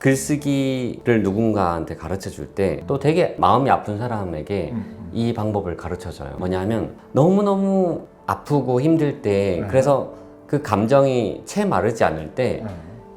글쓰기를 누군가한테 가르쳐 줄 때 또 되게 마음이 아픈 사람에게 이 방법을 가르쳐 줘요. 뭐냐면 너무너무 아프고 힘들 때 그래서 그 감정이 채 마르지 않을 때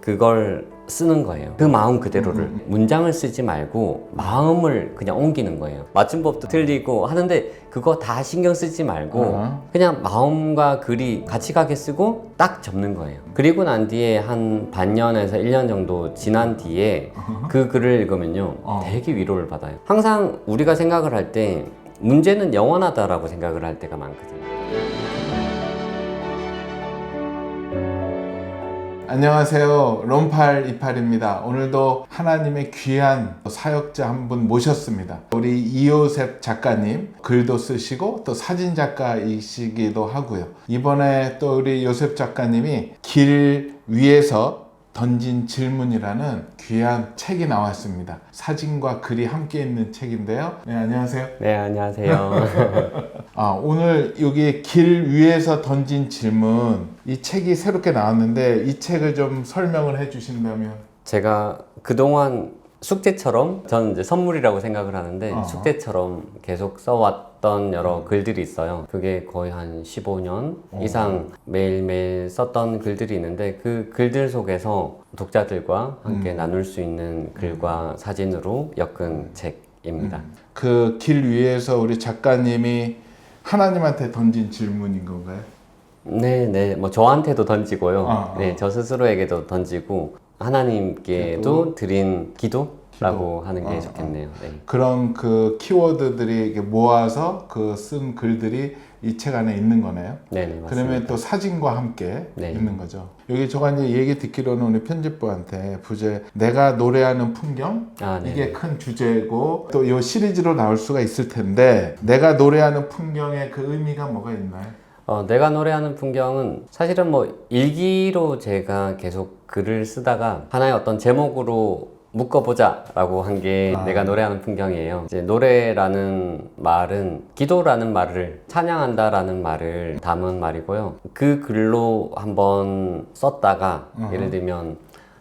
그걸 쓰는 거예요. 그 마음 그대로를 문장을 쓰지 말고 마음을 그냥 옮기는 거예요. 맞춤법도 틀리고 하는데 그거 다 신경 쓰지 말고 그냥 마음과 글이 같이 가게 쓰고 딱 접는 거예요. 그리고 난 뒤에 한 반년에서 1년 정도 지난 뒤에 그 글을 읽으면요 되게 위로를 받아요. 항상 우리가 생각을 할 때 문제는 영원하다라고 생각을 할 때가 많거든요. 안녕하세요. 롬팔28입니다. 오늘도 하나님의 귀한 사역자 한 분 모셨습니다. 우리 이요셉 작가님, 글도 쓰시고 또 사진 작가이시기도 하고요. 이번에 또 우리 요셉 작가님이 길 위에서 던진 질문이라는 귀한 책이 나왔습니다. 사진과 글이 함께 있는 책인데요. 네, 안녕하세요. 네, 안녕하세요. 오늘 여기 길 위에서 던진 질문, 이 책이 새롭게 나왔는데 이 책을 좀 설명을 해 주신다면. 제가 그동안 숙제처럼 저는 이제 선물이라고 생각을 하는데 숙제처럼 계속 써왔던 여러 글들이 있어요. 그게 거의 한 15년 이상 매일매일 썼던 글들이 있는데 그 글들 속에서 독자들과 함께 나눌 수 있는 글과 사진으로 엮은 책입니다. 그 길 위에서 우리 작가님이 하나님한테 던진 질문인 건가요? 네. 뭐 저한테도 던지고요. 네, 저 스스로에게도 던지고 하나님께도 드린 기도라고 하는 게 좋겠네요. 네. 그런 그 키워드들이 이렇게 모아서 그 쓴 글들이 이 책 안에 있는 거네요. 네, 맞습니다. 그러면 또 사진과 함께 있는 거죠. 여기 제가 이제 얘기 듣기로는 우리 편집부한테 부제 내가 노래하는 풍경 이게 큰 주제고 또 이 시리즈로 나올 수가 있을 텐데 내가 노래하는 풍경의 그 의미가 뭐가 있나요? 내가 노래하는 풍경은 사실은 뭐 일기로 제가 계속 글을 쓰다가 하나의 어떤 제목으로 묶어보자 라고 한 게 내가 노래하는 풍경이에요. 이제 노래라는 말은 기도라는 말을 찬양한다 라는 말을 담은 말이고요. 그 글로 한번 썼다가 예를 들면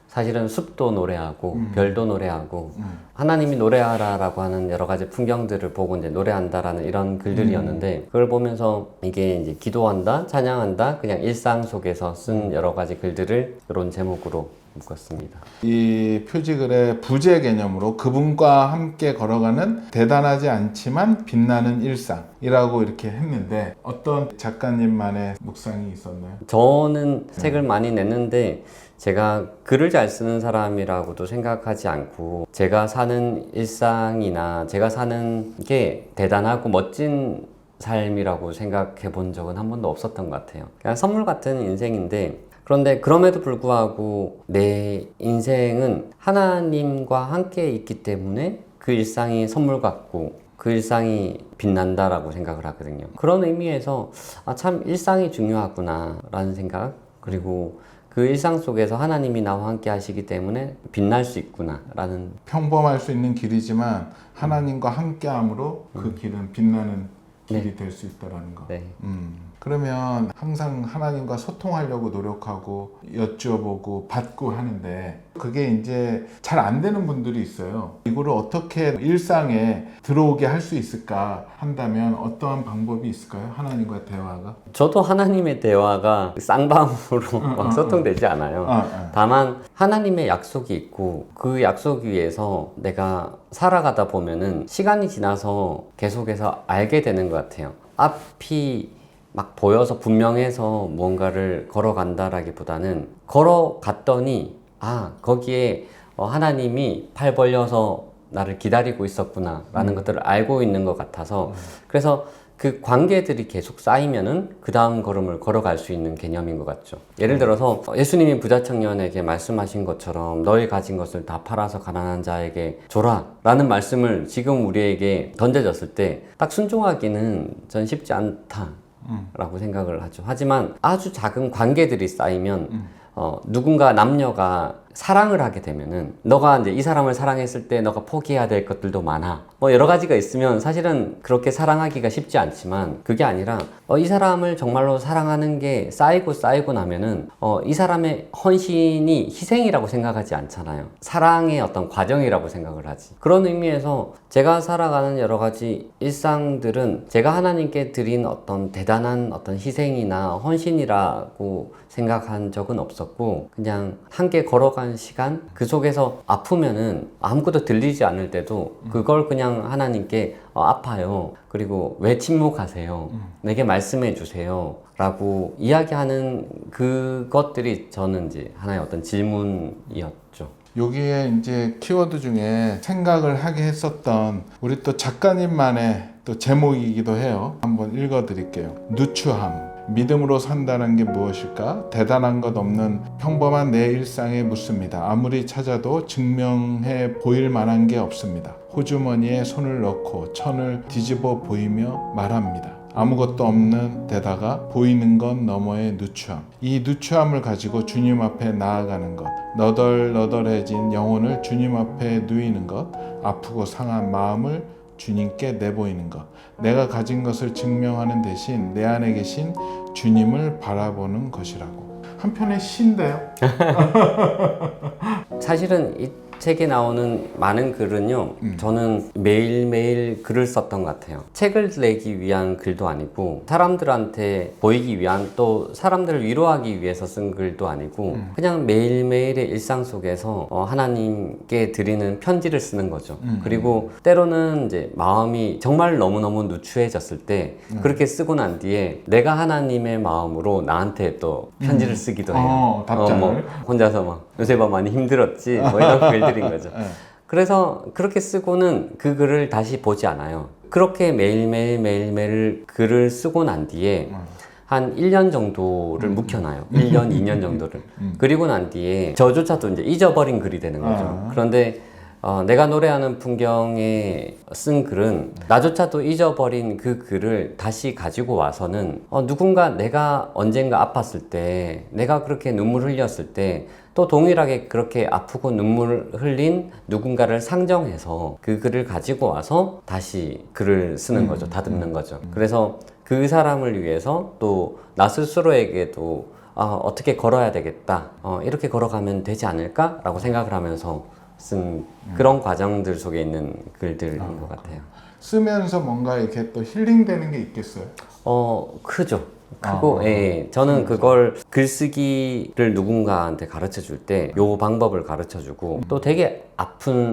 사실은 숲도 노래하고 별도 노래하고 하나님이 노래하라 라고 하는 여러 가지 풍경들을 보고 이제 노래한다라는 이런 글들이었는데 그걸 보면서 이게 이제 기도한다, 찬양한다, 그냥 일상 속에서 쓴 여러 가지 글들을 이런 제목으로 묶었습니다. 이 표지글의 부제 개념으로 그분과 함께 걸어가는 대단하지 않지만 빛나는 일상이라고 이렇게 했는데 어떤 작가님만의 묵상이 있었나요? 저는 책을 많이 냈는데 제가 글을 잘 쓰는 사람이라고도 생각하지 않고 제가 사는 일상이나 제가 사는 게 대단하고 멋진 삶이라고 생각해 본 적은 한 번도 없었던 것 같아요. 그냥 선물 같은 인생인데 그런데 그럼에도 불구하고 내 인생은 하나님과 함께 있기 때문에 그 일상이 선물 같고 그 일상이 빛난다라고 생각을 하거든요. 그런 의미에서 참 일상이 중요하구나 라는 생각 그리고 그 일상 속에서 하나님이 나와 함께 하시기 때문에 빛날 수 있구나 라는 평범할 수 있는 길이지만 하나님과 함께함으로 그 길은 빛나는 길이 될 수 있다는 거. 네. 그러면 항상 하나님과 소통하려고 노력하고 여쭤보고 받고 하는데 그게 이제 잘 안 되는 분들이 있어요. 이거를 어떻게 일상에 들어오게 할 수 있을까 한다면 어떠한 방법이 있을까요? 하나님과 대화가? 저도 하나님의 대화가 쌍방으로 막 소통되지 않아요. 다만 하나님의 약속이 있고 그 약속 위에서 내가 살아가다 보면은 시간이 지나서 계속해서 알게 되는 것 같아요. 앞이 막 보여서 분명해서 무언가를 걸어간다라기보다는 걸어갔더니 거기에 하나님이 팔 벌려서 나를 기다리고 있었구나 라는 것들을 알고 있는 것 같아서 그래서 그 관계들이 계속 쌓이면은 그 다음 걸음을 걸어갈 수 있는 개념인 것 같죠. 예를 들어서 예수님이 부자 청년에게 말씀하신 것처럼 너희 가진 것을 다 팔아서 가난한 자에게 줘라 라는 말씀을 지금 우리에게 던져졌을 때 딱 순종하기는 전 쉽지 않다 라고 생각을 하죠. 하지만 아주 작은 관계들이 쌓이면 누군가 남녀가 사랑을 하게 되면은 너가 이제 이 사람을 사랑했을 때 너가 포기해야 될 것들도 많아. 뭐 여러 가지가 있으면 사실은 그렇게 사랑하기가 쉽지 않지만 그게 아니라 이 사람을 정말로 사랑하는 게 쌓이고 나면은 이 사람의 헌신이 희생이라고 생각하지 않잖아요. 사랑의 어떤 과정이라고 생각을 하지. 그런 의미에서 제가 살아가는 여러 가지 일상들은 제가 하나님께 드린 어떤 대단한 어떤 희생이나 헌신이라고 생각한 적은 없었고 그냥 함께 걸어간 시간 그 속에서 아프면은 아무것도 들리지 않을 때도 그걸 그냥 하나님께 아파요. 그리고 왜 침묵하세요? 내게 말씀해 주세요. 라고 이야기하는 그것들이 저는 이제 하나의 어떤 질문이었죠. 여기에 이제 키워드 중에 생각을 하게 했었던 우리 또 작가님만의 또 제목이기도 해요. 한번 읽어 드릴게요. 누추함. 믿음으로 산다는 게 무엇일까? 대단한 것 없는 평범한 내 일상에 묻습니다. 아무리 찾아도 증명해 보일 만한 게 없습니다. 호주머니에 손을 넣고 천을 뒤집어 보이며 말합니다. 아무것도 없는 데다가 보이는 건 너머의 누추함. 이 누추함을 가지고 주님 앞에 나아가는 것, 너덜너덜해진 영혼을 주님 앞에 누이는 것, 아프고 상한 마음을 주님께 내보이는 것, 내가 가진 것을 증명하는 대신 내 안에 계신 주님을 바라보는 것이라고. 한편의 시인데요. 사실은 이 책에 나오는 많은 글은요 저는 매일매일 글을 썼던 것 같아요. 책을 내기 위한 글도 아니고 사람들한테 보이기 위한 또 사람들을 위로하기 위해서 쓴 글도 아니고 그냥 매일매일의 일상 속에서 하나님께 드리는 편지를 쓰는 거죠. 그리고 때로는 이제 마음이 정말 너무너무 누추해졌을 때 그렇게 쓰고 난 뒤에 내가 하나님의 마음으로 나한테 또 편지를 쓰기도 해요. 답장을. 뭐 혼자서 막 요새 봐 많이 힘들었지 뭐 이런 글들인 거죠. 그래서 그렇게 쓰고는 그 글을 다시 보지 않아요. 그렇게 매일매일 글을 쓰고 난 뒤에 한 1년 정도를 묵혀놔요. 1년, 2년 정도를. 그리고 난 뒤에 저조차도 이제 잊어버린 글이 되는 거죠. 그런데 내가 노래하는 풍경에 쓴 글은 나조차도 잊어버린 그 글을 다시 가지고 와서는 누군가 내가 언젠가 아팠을 때 내가 그렇게 눈물 흘렸을 때 또 동일하게 그렇게 아프고 눈물 흘린 누군가를 상정해서 그 글을 가지고 와서 다시 글을 쓰는 거죠. 다듬는 거죠. 그래서 그 사람을 위해서 또 나 스스로에게도 어떻게 걸어야 되겠다. 이렇게 걸어가면 되지 않을까? 라고 생각을 하면서 쓴 그런 과정들 속에 있는 글들인 것 같아요. 쓰면서 뭔가 이렇게 또 힐링되는 게 있겠어요? 크죠. 크고, 예, 저는 그걸 글쓰기를 누군가한테 가르쳐 줄 때 요 방법을 가르쳐 주고 또 되게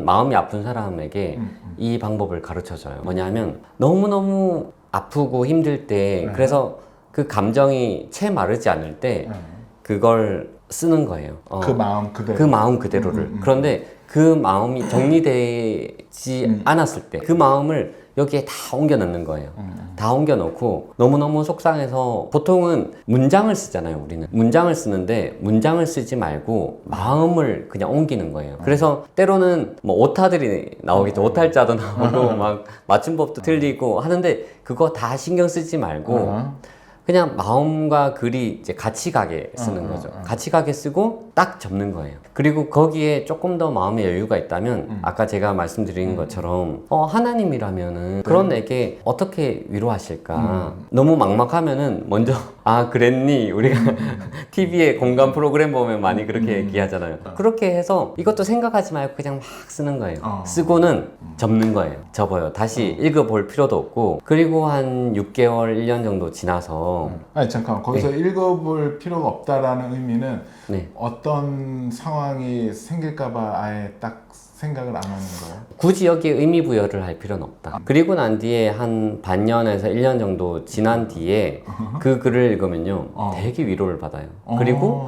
마음이 아픈 사람에게 이 방법을 가르쳐 줘요. 뭐냐면 너무너무 아프고 힘들 때 그래서 그 감정이 채 마르지 않을 때 그걸 쓰는 거예요. 그 마음 그대로. 그 마음 그대로를. 그런데 그 마음이 정리되지 않았을 때 그 마음을 여기에 다 옮겨 넣는 거예요. 다 옮겨 넣고 너무너무 속상해서 보통은 문장을 쓰잖아요. 우리는 문장을 쓰는데 문장을 쓰지 말고 마음을 그냥 옮기는 거예요. 그래서 때로는 뭐 오타들이 나오겠죠. 오탈자도 나오고 막 맞춤법도 틀리고 하는데 그거 다 신경 쓰지 말고 그냥 마음과 글이 이제 같이 가게 쓰는 거죠. 같이 가게 쓰고 딱 접는 거예요. 그리고 거기에 조금 더 마음의 여유가 있다면 아까 제가 말씀드린 것처럼 하나님이라면은 그런 내게 어떻게 위로하실까? 너무 막막하면은 먼저 그랬니? 우리가 TV에 공감 프로그램 보면 많이 그렇게 얘기하잖아요. 그렇게 해서 이것도 생각하지 말고 그냥 막 쓰는 거예요. 쓰고는 접는 거예요. 접어요. 다시 읽어볼 필요도 없고 그리고 한 6개월, 1년 정도 지나서 아니 잠깐만 거기서 읽어볼 필요가 없다라는 의미는 네. 어떤 상황이 생길까봐 아예 딱 생각을 안 하는 거예요? 굳이 여기에 의미 부여를 할 필요는 없다. 그리고 난 뒤에 한 반년에서 1년 정도 지난 뒤에 그 글을 읽으면요 되게 위로를 받아요. 그리고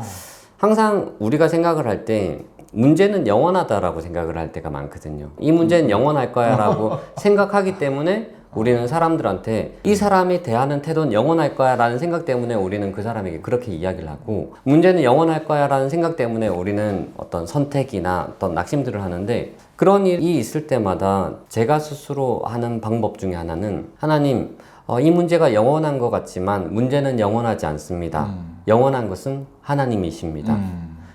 항상 우리가 생각을 할 때 문제는 영원하다라고 생각을 할 때가 많거든요. 이 문제는 영원할 거야 라고 생각하기 때문에 우리는 사람들한테 이 사람이 대하는 태도는 영원할 거야 라는 생각 때문에 우리는 그 사람에게 그렇게 이야기를 하고 문제는 영원할 거야 라는 생각 때문에 우리는 어떤 선택이나 어떤 낙심들을 하는데 그런 일이 있을 때마다 제가 스스로 하는 방법 중에 하나는 하나님 이 문제가 영원한 것 같지만 문제는 영원하지 않습니다. 영원한 것은 하나님이십니다.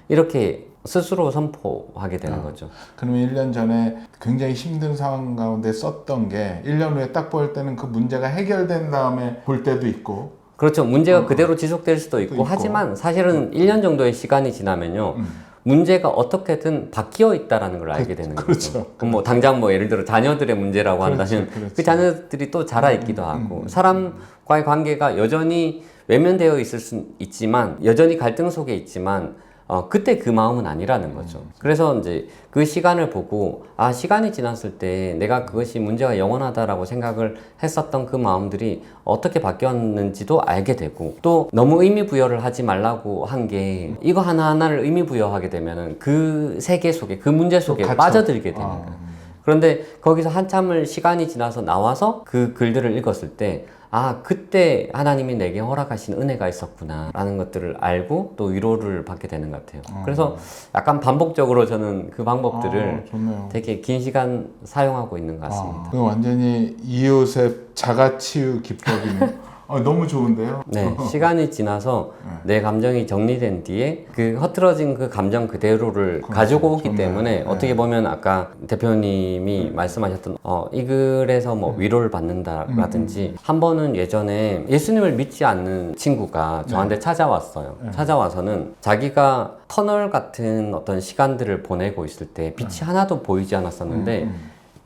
이렇게 스스로 선포하게 되는 거죠. 그러면 1년 전에 굉장히 힘든 상황 가운데 썼던 게 1년 후에 딱 볼 때는 그 문제가 해결된 다음에 볼 때도 있고. 그렇죠. 문제가 그대로 지속될 수도 있고, 하지만 사실은 1년 정도의 시간이 지나면요. 문제가 어떻게든 바뀌어 있다라는 걸 알게 되는 거죠. 그럼 뭐 당장 뭐 예를 들어 자녀들의 문제라고 한다면 그 자녀들이 또 자라 있기도 하고, 사람과의 관계가 여전히 외면되어 있을 수 있지만, 여전히 갈등 속에 있지만, 그때 그 마음은 아니라는 거죠. 그래서 이제 그 시간을 보고, 아, 시간이 지났을 때 내가 그것이 문제가 영원하다라고 생각을 했었던 그 마음들이 어떻게 바뀌었는지도 알게 되고, 또 너무 의미 부여를 하지 말라고 한 게, 이거 하나하나를 의미 부여하게 되면은 그 세계 속에, 그 문제 속에 빠져들게 되는 거예요. 그런데 거기서 한참을 시간이 지나서 나와서 그 글들을 읽었을 때, 아, 그때 하나님이 내게 허락하신 은혜가 있었구나 라는 것들을 알고 또 위로를 받게 되는 것 같아요. 그래서 약간 반복적으로 저는 그 방법들을 되게 긴 시간 사용하고 있는 것 같습니다. 완전히 이요셉 자가치유 기법이네요. 너무 좋은데요? 네, 시간이 지나서 내 감정이 정리된 뒤에 그 흐트러진 그 감정 그대로를 가지고 오기 때문에 어떻게 보면 아까 대표님이 말씀하셨던 이 글에서 뭐 위로를 받는다라든지 한 번은 예전에 예수님을 믿지 않는 친구가 저한테 찾아왔어요. 찾아와서는 자기가 터널 같은 어떤 시간들을 보내고 있을 때 빛이 하나도 보이지 않았었는데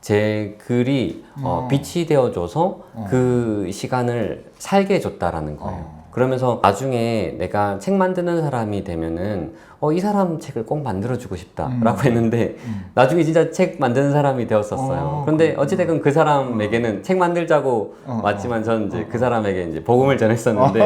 제 글이 빛이 되어줘서 그 시간을 살게 해줬다라는 거예요. 그러면서 나중에 내가 책 만드는 사람이 되면은 이 사람 책을 꼭 만들어주고 싶다라고 했는데 나중에 진짜 책 만드는 사람이 되었었어요. 그런데 어찌됐건 그 사람에게는 책 만들자고 왔지만 저는 이제 그 사람에게 이제 복음을 전했었는데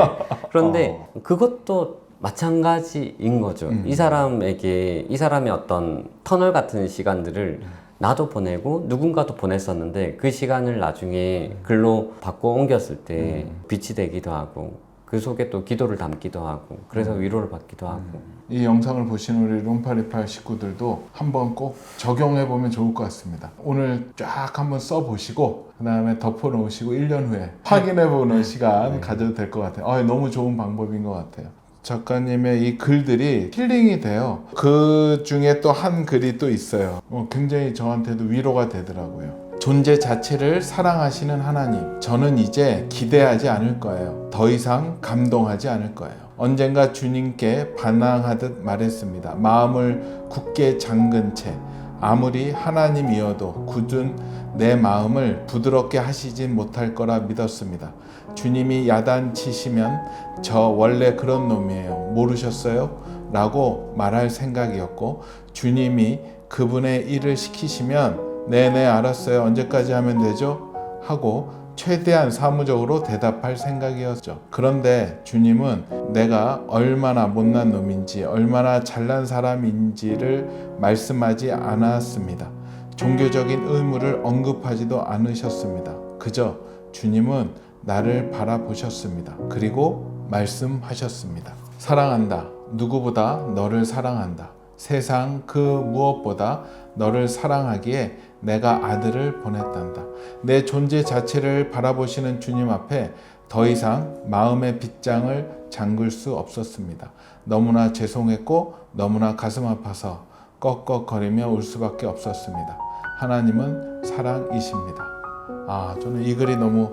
그런데 그것도 마찬가지인 거죠. 이 사람에게 이 사람의 어떤 터널 같은 시간들을 나도 보내고 누군가도 보냈었는데 그 시간을 나중에 글로 바꿔 옮겼을 때 빛이 되기도 하고 그 속에 또 기도를 담기도 하고 그래서 위로를 받기도 하고 이 영상을 보시는 우리 룸828 식구들도 한번 꼭 적용해 보면 좋을 것 같습니다. 오늘 쫙 한번 써보시고 그 다음에 덮어 놓으시고 1년 후에 확인해 보는 시간 가져도 될 것 같아요. 너무 좋은 방법인 것 같아요. 작가님의 이 글들이 힐링이 돼요. 그 중에 또 한 글이 또 있어요. 굉장히 저한테도 위로가 되더라고요. 존재 자체를 사랑하시는 하나님, 저는 이제 기대하지 않을 거예요. 더 이상 감동하지 않을 거예요. 언젠가 주님께 반항하듯 말했습니다. 마음을 굳게 잠근 채 아무리 하나님이어도 굳은 내 마음을 부드럽게 하시진 못할 거라 믿었습니다. 주님이 야단치시면 저 원래 그런 놈이에요. 모르셨어요? 라고 말할 생각이었고 주님이 그분의 일을 시키시면 네네 알았어요. 언제까지 하면 되죠? 하고 최대한 사무적으로 대답할 생각이었죠. 그런데 주님은 내가 얼마나 못난 놈인지 얼마나 잘난 사람인지를 말씀하지 않았습니다. 종교적인 의무를 언급하지도 않으셨습니다. 그저 주님은 나를 바라보셨습니다. 그리고 말씀하셨습니다. 사랑한다. 누구보다 너를 사랑한다. 세상 그 무엇보다 너를 사랑하기에 내가 아들을 보냈단다. 내 존재 자체를 바라보시는 주님 앞에 더 이상 마음의 빗장을 잠글 수 없었습니다. 너무나 죄송했고 너무나 가슴 아파서 꺽꺽거리며 울 수밖에 없었습니다. 하나님은 사랑이십니다. 저는 이 글이 너무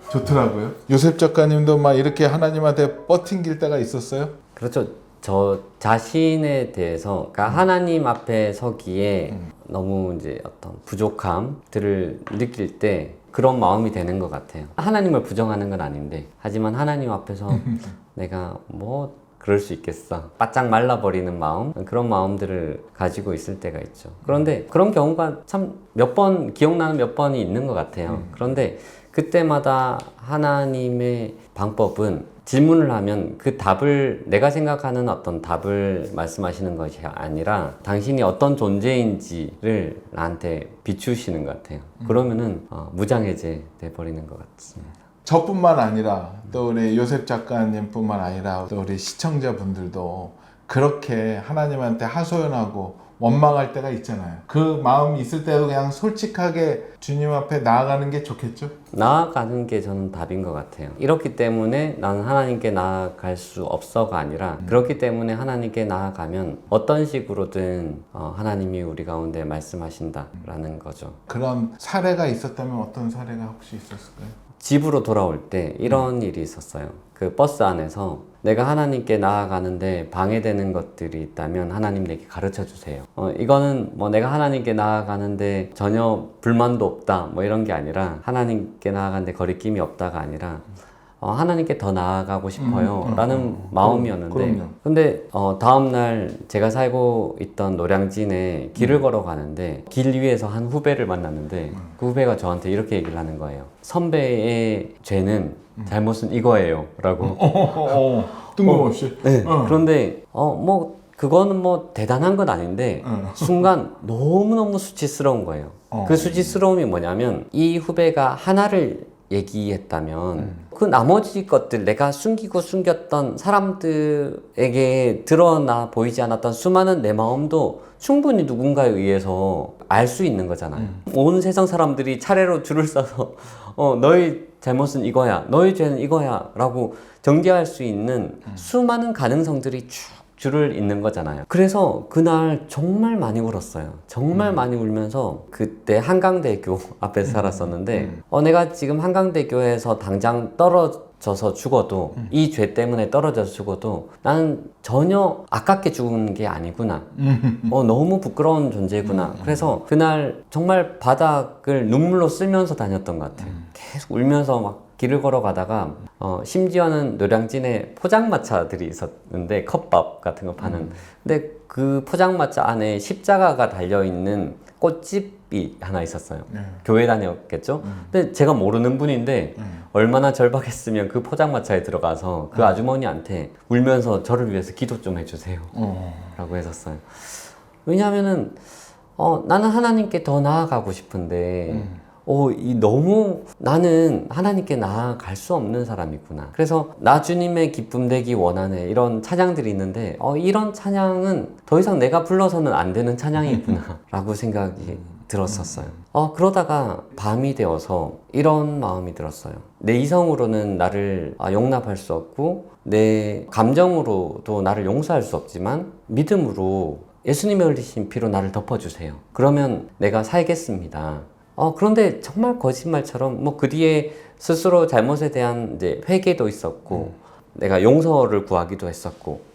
좋더라고요. 요셉 작가님도 막 이렇게 하나님한테 뻗팅길 때가 있었어요? 그렇죠. 저 자신에 대해서 그러니까 하나님 앞에 서기에 너무 이제 어떤 부족함들을 느낄 때 그런 마음이 되는 것 같아요. 하나님을 부정하는 건 아닌데 하지만 하나님 앞에서 내가 뭐 그럴 수 있겠어. 바짝 말라버리는 마음 그런 마음들을 가지고 있을 때가 있죠. 그런데 그런 경우가 참 몇 번 기억나는 몇 번이 있는 것 같아요. 그런데 그때마다 하나님의 방법은 질문을 하면 그 답을 내가 생각하는 어떤 답을 말씀하시는 것이 아니라 당신이 어떤 존재인지를 나한테 비추시는 것 같아요. 그러면은 무장해제 돼버리는 것 같습니다. 저뿐만 아니라 또 우리 요셉 작가님뿐만 아니라 또 우리 시청자분들도 그렇게 하나님한테 하소연하고 원망할 때가 있잖아요. 그 마음이 있을 때도 그냥 솔직하게 주님 앞에 나아가는 게 좋겠죠? 나아가는 게 저는 답인 것 같아요. 이렇기 때문에 나는 하나님께 나아갈 수 없어가 아니라 그렇기 때문에 하나님께 나아가면 어떤 식으로든 하나님이 우리 가운데 말씀하신다라는 거죠. 그런 사례가 있었다면 어떤 사례가 혹시 있었을까요? 집으로 돌아올 때 이런 일이 있었어요. 그 버스 안에서 내가 하나님께 나아가는데 방해되는 것들이 있다면 하나님 내게 가르쳐 주세요. 이거는 뭐 내가 하나님께 나아가는데 전혀 불만도 없다 뭐 이런 게 아니라 하나님께 나아가는데 거리낌이 없다가 아니라 하나님께 더 나아가고 싶어요 라는 마음이었는데 그럼요. 근데 다음날 제가 살고 있던 노량진에 길을 걸어가는데 길 위에서 한 후배를 만났는데 그 후배가 저한테 이렇게 얘기를 하는 거예요. 선배의 죄는 잘못은 이거예요 라고 뜬금없이. 네. 그런데 뭐 그거는 뭐 대단한 건 아닌데 순간 너무너무 수치스러운 거예요. 그 수치스러움이 뭐냐면 이 후배가 하나를 얘기했다면 그 나머지 것들 내가 숨기고 숨겼던 사람들에게 드러나 보이지 않았던 수많은 내 마음도 충분히 누군가에 의해서 알 수 있는 거잖아요. 온 세상 사람들이 차례로 줄을 서서 너의 잘못은 이거야, 너의 죄는 이거야 라고 정죄할 수 있는 수많은 가능성들이 쭉 줄을 잇는 거잖아요. 그래서 그날 정말 많이 울었어요. 정말 많이 울면서 그때 한강대교 앞에서 살았었는데 내가 지금 한강대교에서 당장 떨어져서 죽어도 이 죄 때문에 떨어져서 죽어도 나는 전혀 아깝게 죽은 게 아니구나. 너무 부끄러운 존재구나. 그래서 그날 정말 바닥을 눈물로 쓸면서 다녔던 것 같아요. 계속 울면서 막 길을 걸어가다가 심지어는 노량진에 포장마차들이 있었는데 컵밥 같은 거 파는 근데 그 포장마차 안에 십자가가 달려있는 꽃집이 하나 있었어요. 교회 다녔겠죠? 근데 제가 모르는 분인데 얼마나 절박했으면 그 포장마차에 들어가서 그 아주머니한테 울면서 저를 위해서 기도 좀 해주세요 라고 했었어요. 왜냐하면은 나는 하나님께 더 나아가고 싶은데 너무 나는 하나님께 나아갈 수 없는 사람이구나. 그래서 나 주님의 기쁨 되기 원하네 이런 찬양들이 있는데 이런 찬양은 더 이상 내가 불러서는 안 되는 찬양이구나 라고 생각이 들었었어요. 그러다가 밤이 되어서 이런 마음이 들었어요. 내 이성으로는 나를 용납할 수 없고 내 감정으로도 나를 용서할 수 없지만 믿음으로 예수님의 흘리신 피로 나를 덮어주세요. 그러면 내가 살겠습니다. 그런데 정말 거짓말처럼 뭐 그 뒤에 스스로 잘못에 대한 이제 회개도 있었고 내가 용서를 구하기도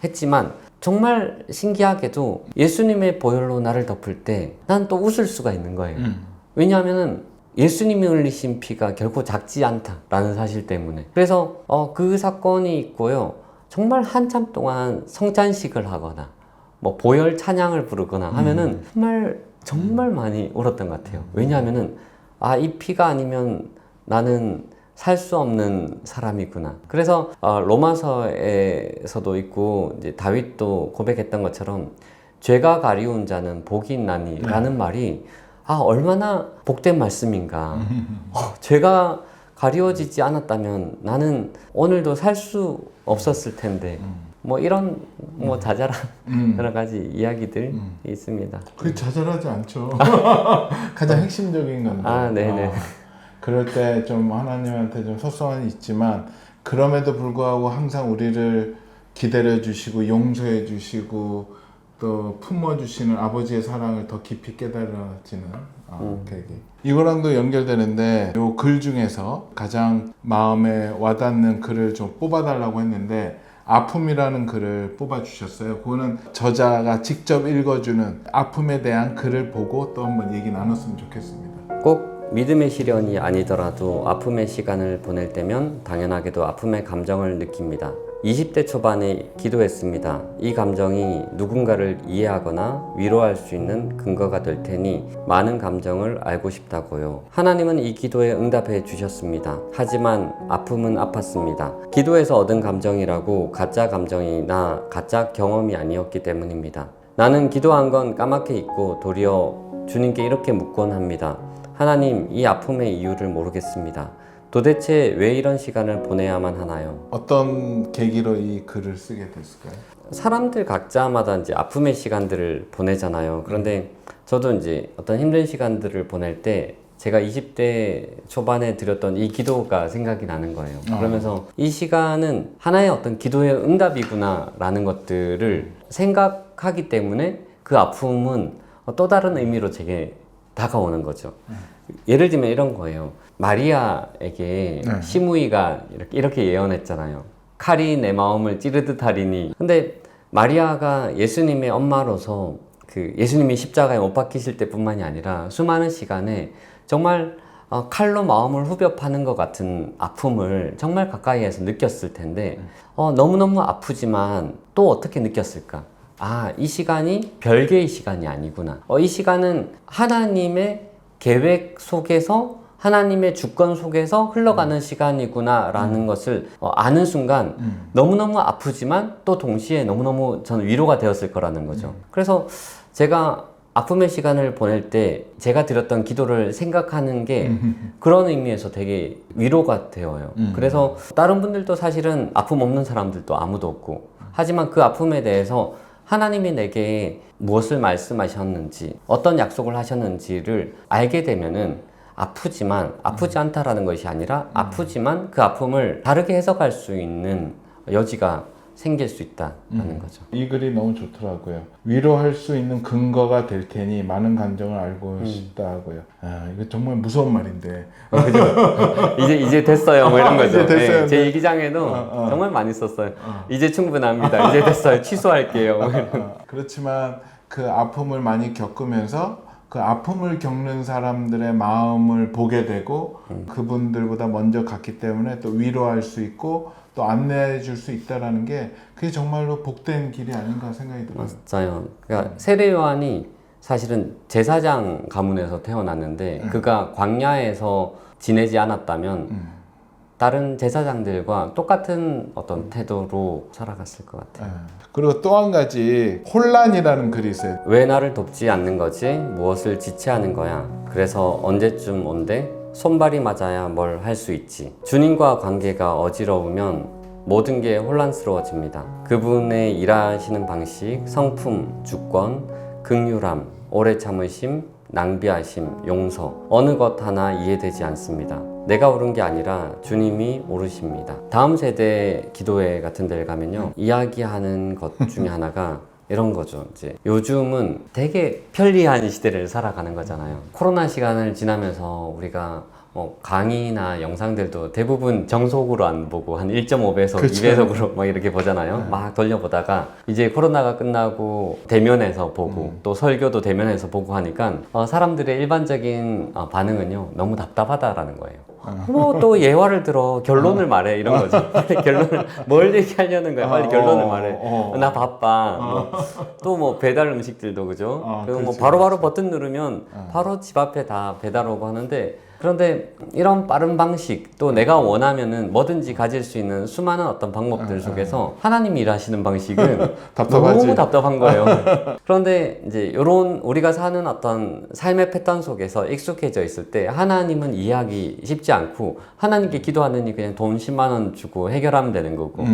했지만 정말 신기하게도 예수님의 보혈로 나를 덮을 때 난 또 웃을 수가 있는 거예요. 왜냐하면은 예수님이 흘리신 피가 결코 작지 않다라는 사실 때문에. 그래서 그 사건이 있고요. 정말 한참 동안 성찬식을 하거나 뭐 보혈 찬양을 부르거나 하면은 정말 많이 울었던 것 같아요. 왜냐하면은 이 피가 아니면 나는 살 수 없는 사람이구나. 그래서 로마서에서도 있고 이제 다윗도 고백했던 것처럼 죄가 가리운 자는 복이 있나니라는 말이 얼마나 복된 말씀인가. 죄가 가리워지지 않았다면 나는 오늘도 살 수 없었을 텐데. 뭐 이런 뭐 자잘한 여러 가지 이야기들이 있습니다. 그게 자잘하지 않죠. 가장 핵심적인 건데. 네네. 그럴 때 좀 하나님한테 좀 속상함이 있지만 그럼에도 불구하고 항상 우리를 기다려 주시고 용서해 주시고 또 품어 주시는 아버지의 사랑을 더 깊이 깨달아지는 계기. 이거랑도 연결되는데 요 글 중에서 가장 마음에 와닿는 글을 좀 뽑아달라고 했는데 아픔이라는 글을 뽑아주셨어요. 그거는 저자가 직접 읽어주는 아픔에 대한 글을 보고 또 한번 얘기 나눴으면 좋겠습니다. 꼭 믿음의 시련이 아니더라도 아픔의 시간을 보낼 때면 당연하게도 아픔의 감정을 느낍니다. 20대 초반에 기도했습니다. 이 감정이 누군가를 이해하거나 위로할 수 있는 근거가 될 테니 많은 감정을 알고 싶다고요. 하나님은 이 기도에 응답해 주셨습니다. 하지만 아픔은 아팠습니다. 기도에서 얻은 감정이라고 가짜 감정이나 가짜 경험이 아니었기 때문입니다. 나는 기도한 건 까맣게 잊고 도리어 주님께 이렇게 묻곤 합니다. 하나님, 이 아픔의 이유를 모르겠습니다. 도대체 왜 이런 시간을 보내야만 하나요? 어떤 계기로 이 글을 쓰게 됐을까요? 사람들 각자마다 이제 아픔의 시간들을 보내잖아요. 그런데 저도 이제 어떤 힘든 시간들을 보낼 때 제가 20대 초반에 드렸던 이 기도가 생각이 나는 거예요. 그러면서 이 시간은 하나의 어떤 기도의 응답이구나 라는 것들을 생각하기 때문에 그 아픔은 또 다른 의미로 제게 다가오는 거죠. 예를 들면 이런 거예요. 마리아에게 시므이가 이렇게 예언했잖아요. 칼이 내 마음을 찌르듯 하리니. 근데 마리아가 예수님의 엄마로서 그 예수님이 십자가에 못 박히실 때뿐만이 아니라 수많은 시간에 정말 칼로 마음을 후벼 파는 것 같은 아픔을 정말 가까이에서 느꼈을 텐데 너무너무 아프지만 또 어떻게 느꼈을까? 아, 이 시간이 별개의 시간이 아니구나. 이 시간은 하나님의 계획 속에서 하나님의 주권 속에서 흘러가는 시간이구나 라는 것을 아는 순간 너무너무 아프지만 또 동시에 너무너무 저는 위로가 되었을 거라는 거죠. 그래서 제가 아픔의 시간을 보낼 때 제가 드렸던 기도를 생각하는 게 그런 의미에서 되게 위로가 되어요. 그래서 다른 분들도 사실은 아픔 없는 사람들도 아무도 없고, 하지만 그 아픔에 대해서 하나님이 내게 무엇을 말씀하셨는지, 어떤 약속을 하셨는지를 알게 되면은 아프지만 아프지 않다라는 것이 아니라 아프지만 그 아픔을 다르게 해석할 수 있는 여지가 생길 수 있다는 거죠. 이 글이 너무 좋더라고요. 위로할 수 있는 근거가 될 테니 많은 감정을 알고 싶다고요. 아, 이거 정말 무서운 말인데. 그죠? 이제 됐어요. 뭐 이런 거죠. 이제 됐어요. 네, 제 일기장에도 정말 많이 썼어요. 이제 충분합니다. 이제 됐어요. 취소할게요. 그렇지만 그 아픔을 많이 겪으면서 그 아픔을 겪는 사람들의 마음을 보게 되고 그분들보다 먼저 갔기 때문에 또 위로할 수 있고 또 안내해 줄 수 있다라는 게 그게 정말로 복된 길이 아닌가 생각이 들어요. 맞아요. 그러니까 세례 요한이 사실은 제사장 가문에서 태어났는데 그가 광야에서 지내지 않았다면 다른 제사장들과 똑같은 어떤 태도로 살아갔을 것 같아요. 그리고 또 한 가지 혼란이라는 글이 있어요. 왜 나를 돕지 않는 거지? 무엇을 지체하는 거야? 그래서 언제쯤 온대? 손발이 맞아야 뭘 할 수 있지. 주님과 관계가 어지러우면 모든 게 혼란스러워집니다. 그분의 일하시는 방식, 성품, 주권, 긍휼함, 오래 참으심, 낭비하심, 용서, 어느 것 하나 이해되지 않습니다. 내가 옳은 게 아니라 주님이 옳으십니다. 다음 세대 기도회 같은 데를 가면요, 이야기하는 것 중에 하나가 이런 거죠. 이제 요즘은 되게 편리한 시대를 살아가는 거잖아요. 코로나 시간을 지나면서 우리가 강의나 영상들도 대부분 정속으로 안 보고 한 1.5배속, 그쵸. 2배속으로 막 이렇게 보잖아요. 막 돌려보다가 이제 코로나가 끝나고 대면에서 보고 또 설교도 대면에서 보고 하니까 사람들의 일반적인 반응은요, 너무 답답하다라는 거예요. 뭐 또 예화를 들어 결론을 말해 이런 거죠. 결론을 뭘 얘기하려는 거야. 빨리 결론을 말해. 나 바빠. 또 뭐 배달 음식들도 그죠. 그리고 뭐 바로바로 버튼 누르면 바로 집 앞에 다 배달 오고 하는데, 그런데 이런 빠른 방식, 또 내가 원하면은 뭐든지 가질 수 있는 수많은 어떤 방법들 속에서 하나님이 일하시는 방식은 답답하지. 너무 답답한 거예요. 그런데 이제 요런 우리가 사는 어떤 삶의 패턴 속에서 익숙해져 있을 때 하나님은 이해하기 쉽지 않고, 하나님께 기도하느니 그냥 돈 10만 원 주고 해결하면 되는 거고.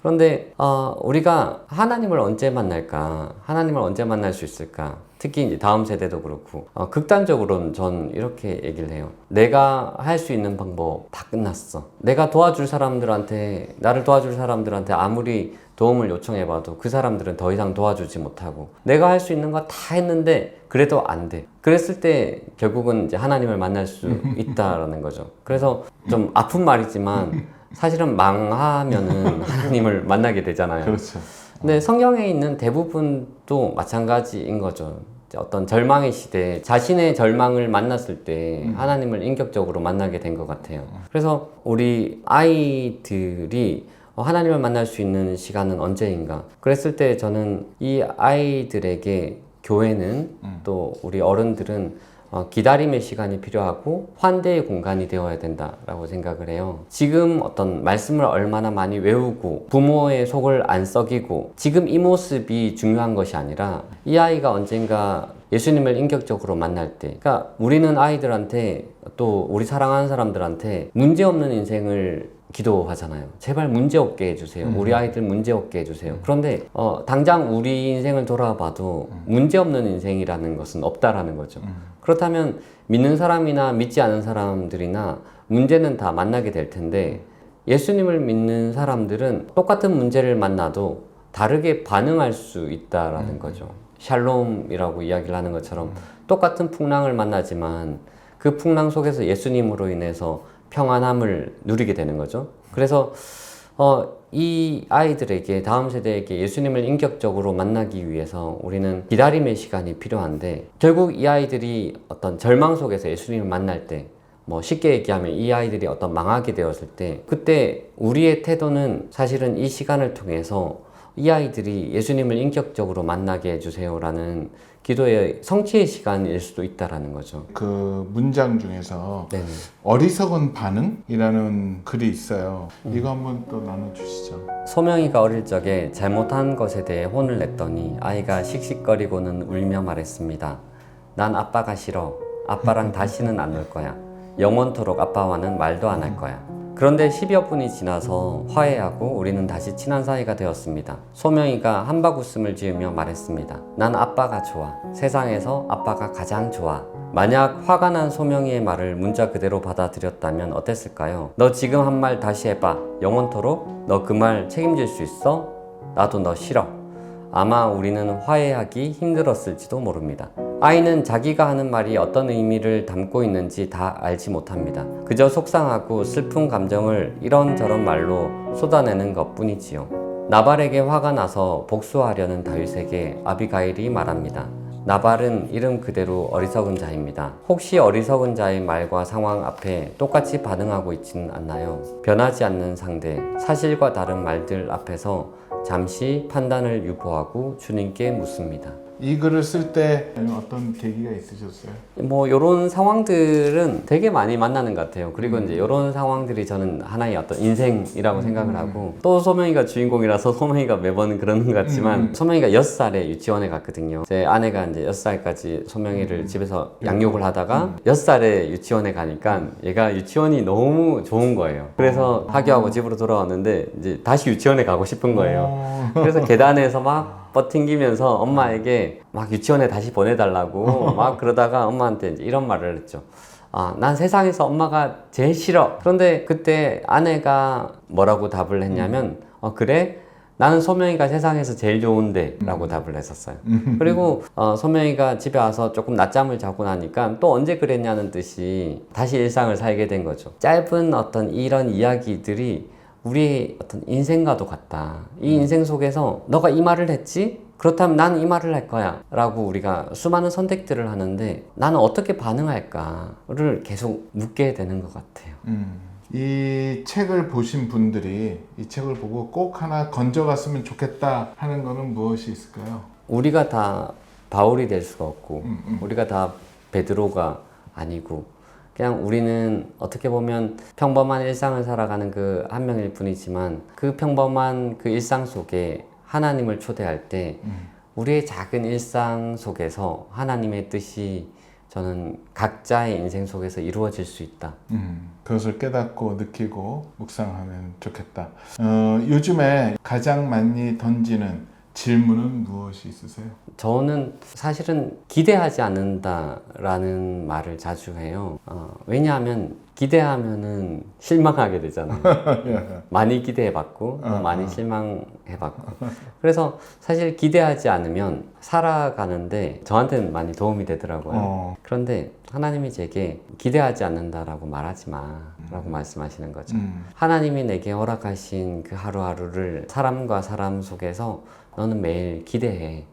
그런데 우리가 하나님을 언제 만날까? 하나님을 언제 만날 수 있을까? 특히 이제 다음 세대도 그렇고, 극단적으로는 전 이렇게 얘기를 해요. 내가 할 수 있는 방법 다 끝났어. 내가 도와줄 사람들한테, 나를 도와줄 사람들한테 아무리 도움을 요청해봐도 그 사람들은 더 이상 도와주지 못하고, 내가 할 수 있는 거 다 했는데 그래도 안 돼. 그랬을 때 결국은 이제 하나님을 만날 수 있다라는 거죠. 그래서 좀 아픈 말이지만 사실은 망하면은 하나님을 만나게 되잖아요. 그렇죠. 근데 성경에 있는 대부분도 마찬가지인 거죠. 어떤 절망의 시대에 자신의 절망을 만났을 때 하나님을 인격적으로 만나게 된 것 같아요. 그래서 우리 아이들이 하나님을 만날 수 있는 시간은 언제인가? 그랬을 때 저는 이 아이들에게 교회는 또 우리 어른들은 기다림의 시간이 필요하고 환대의 공간이 되어야 된다라고 생각을 해요. 지금 어떤 말씀을 얼마나 많이 외우고 부모의 속을 안 썩이고 지금 이 모습이 중요한 것이 아니라, 이 아이가 언젠가 예수님을 인격적으로 만날 때, 그러니까 우리는 아이들한테 또 우리 사랑하는 사람들한테 문제없는 인생을 기도하잖아요. 제발 문제 없게 해주세요. 우리 아이들 문제 없게 해주세요. 그런데 당장 우리 인생을 돌아봐도 문제 없는 인생이라는 것은 없다라는 거죠. 그렇다면 믿는 사람이나 믿지 않은 사람들이나 문제는 다 만나게 될 텐데, 예수님을 믿는 사람들은 똑같은 문제를 만나도 다르게 반응할 수 있다라는 거죠. 샬롬이라고 이야기를 하는 것처럼 똑같은 풍랑을 만나지만 그 풍랑 속에서 예수님으로 인해서 평안함을 누리게 되는 거죠. 그래서 이 아이들에게, 다음 세대에게 예수님을 인격적으로 만나기 위해서 우리는 기다림의 시간이 필요한데, 결국 이 아이들이 어떤 절망 속에서 예수님을 만날 때, 뭐 쉽게 얘기하면 이 아이들이 어떤 망하게 되었을 때, 그때 우리의 태도는 사실은 이 시간을 통해서 이 아이들이 예수님을 인격적으로 만나게 해주세요라는 기도의 성취의 시간일 수도 있다라는 거죠. 그 문장 중에서 네네. 어리석은 반응이라는 글이 있어요. 이거 한번 또 나눠주시죠. 소명이가 어릴 적에 잘못한 것에 대해 혼을 냈더니 아이가 씩씩거리고는 울며 말했습니다. 난 아빠가 싫어. 아빠랑 다시는 안 놀 거야. 영원토록 아빠와는 말도 안 할 거야. 그런데 10여 분이 지나서 화해하고 우리는 다시 친한 사이가 되었습니다. 소명이가 한바구음을 지으며 말했습니다. 난 아빠가 좋아. 세상에서 아빠가 가장 좋아. 만약 화가 난 소명이의 말을 문자 그대로 받아들였다면 어땠을까요? 너 지금 한 말 다시 해봐. 영원토록? 너 그 말 책임질 수 있어? 나도 너 싫어. 아마 우리는 화해하기 힘들었을지도 모릅니다. 아이는 자기가 하는 말이 어떤 의미를 담고 있는지 다 알지 못합니다. 그저 속상하고 슬픈 감정을 이런저런 말로 쏟아내는 것 뿐이지요. 나발에게 화가 나서 복수하려는 다윗에게 아비가일이 말합니다. 나발은 이름 그대로 어리석은 자입니다. 혹시 어리석은 자의 말과 상황 앞에 똑같이 반응하고 있지는 않나요? 변하지 않는 상대, 사실과 다른 말들 앞에서 잠시 판단을 유보하고 주님께 묻습니다. 이 글을 쓸 때 어떤 계기가 있으셨어요? 뭐 이런 상황들은 되게 많이 만나는 것 같아요. 그리고 이제 이런 상황들이 저는 하나의 어떤 인생이라고 생각을 하고, 또 소명이가 주인공이라서 소명이가 매번 그러는 것 같지만 소명이가 6살에 유치원에 갔거든요. 제 아내가 이제 6살까지 소명이를 집에서 양육을 하다가 6살에 유치원에 가니까 얘가 유치원이 너무 좋은 거예요. 그래서 하교하고 집으로 돌아왔는데 이제 다시 유치원에 가고 싶은 거예요. 그래서 계단에서 막 버팅기면서 엄마에게 막 유치원에 다시 보내달라고 막 그러다가 엄마한테 이제 이런 말을 했죠. 난 세상에서 엄마가 제일 싫어. 그런데 그때 아내가 뭐라고 답을 했냐면, 그래? 나는 소명이가 세상에서 제일 좋은데 라고 답을 했었어요. 그리고 소명이가 집에 와서 조금 낮잠을 자고 나니까 또 언제 그랬냐는 듯이 다시 일상을 살게 된 거죠. 짧은 어떤 이런 이야기들이 우리의 어떤 인생과도 같다. 이 인생 속에서 너가 이 말을 했지? 그렇다면 나는 이 말을 할 거야 라고 우리가 수많은 선택들을 하는데, 나는 어떻게 반응할까를 계속 묻게 되는 것 같아요. 이 책을 보신 분들이 이 책을 보고 꼭 하나 건져갔으면 좋겠다 하는 거는 무엇이 있을까요? 우리가 다 바울이 될 수가 없고 우리가 다 베드로가 아니고, 그냥 우리는 어떻게 보면 평범한 일상을 살아가는 그 한 명일 뿐이지만, 그 평범한 그 일상 속에 하나님을 초대할 때 우리의 작은 일상 속에서 하나님의 뜻이 저는 각자의 인생 속에서 이루어질 수 있다. 그것을 깨닫고 느끼고 묵상하면 좋겠다. 요즘에 가장 많이 던지는 질문은 무엇이 있으세요? 저는 사실은 기대하지 않는다라는 말을 자주 해요. 왜냐하면 기대하면은 실망하게 되잖아요. 많이 기대해봤고 많이 실망해봤고, 그래서 사실 기대하지 않으면 살아가는데 저한테는 많이 도움이 되더라고요. 그런데 하나님이 제게 기대하지 않는다라고 말하지 마라고 말씀하시는 거죠. 하나님이 내게 허락하신 그 하루하루를 사람과 사람 속에서 너는 매일 기대해.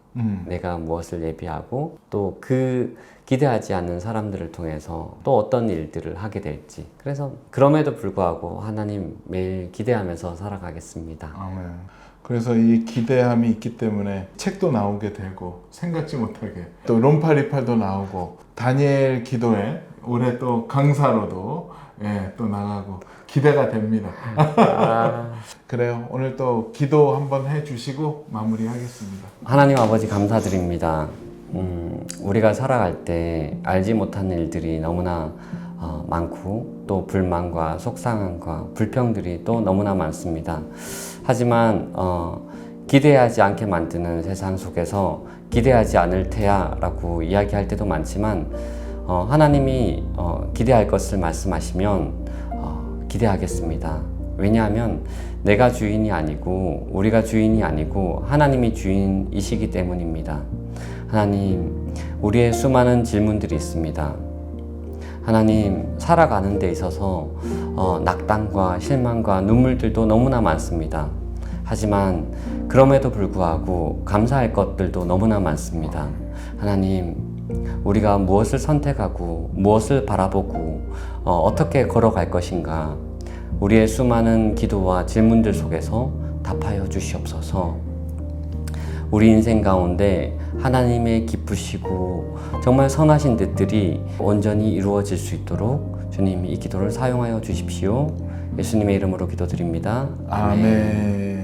내가 무엇을 예비하고 또 그 기대하지 않는 사람들을 통해서 또 어떤 일들을 하게 될지. 그래서 그럼에도 불구하고 하나님 매일 기대하면서 살아가겠습니다. 아멘. 그래서 이 기대함이 있기 때문에 책도 나오게 되고, 생각지 못하게 또 롬파리팔도 나오고, 다니엘 기도에 올해 또 강사로도 또 나가고 기대가 됩니다. 그래요. 오늘 또 기도 한번 해주시고 마무리하겠습니다. 하나님 아버지 감사드립니다. 우리가 살아갈 때 알지 못한 일들이 너무나 많고 또 불만과 속상함과 불평들이 또 너무나 많습니다. 하지만 기대하지 않게 만드는 세상 속에서 기대하지 않을 테야 라고 이야기할 때도 많지만 하나님이 기대할 것을 말씀하시면 기대하겠습니다. 왜냐하면 내가 주인이 아니고 우리가 주인이 아니고 하나님이 주인이시기 때문입니다. 하나님, 우리의 수많은 질문들이 있습니다. 하나님, 살아가는 데 있어서 낙담과 실망과 눈물들도 너무나 많습니다. 하지만 그럼에도 불구하고 감사할 것들도 너무나 많습니다. 하나님, 우리가 무엇을 선택하고 무엇을 바라보고 어떻게 걸어갈 것인가, 우리의 수많은 기도와 질문들 속에서 답하여 주시옵소서. 우리 인생 가운데 하나님의 기쁘시고 정말 선하신 뜻들이 온전히 이루어질 수 있도록 주님 이 기도를 사용하여 주십시오. 예수님의 이름으로 기도드립니다. 아멘.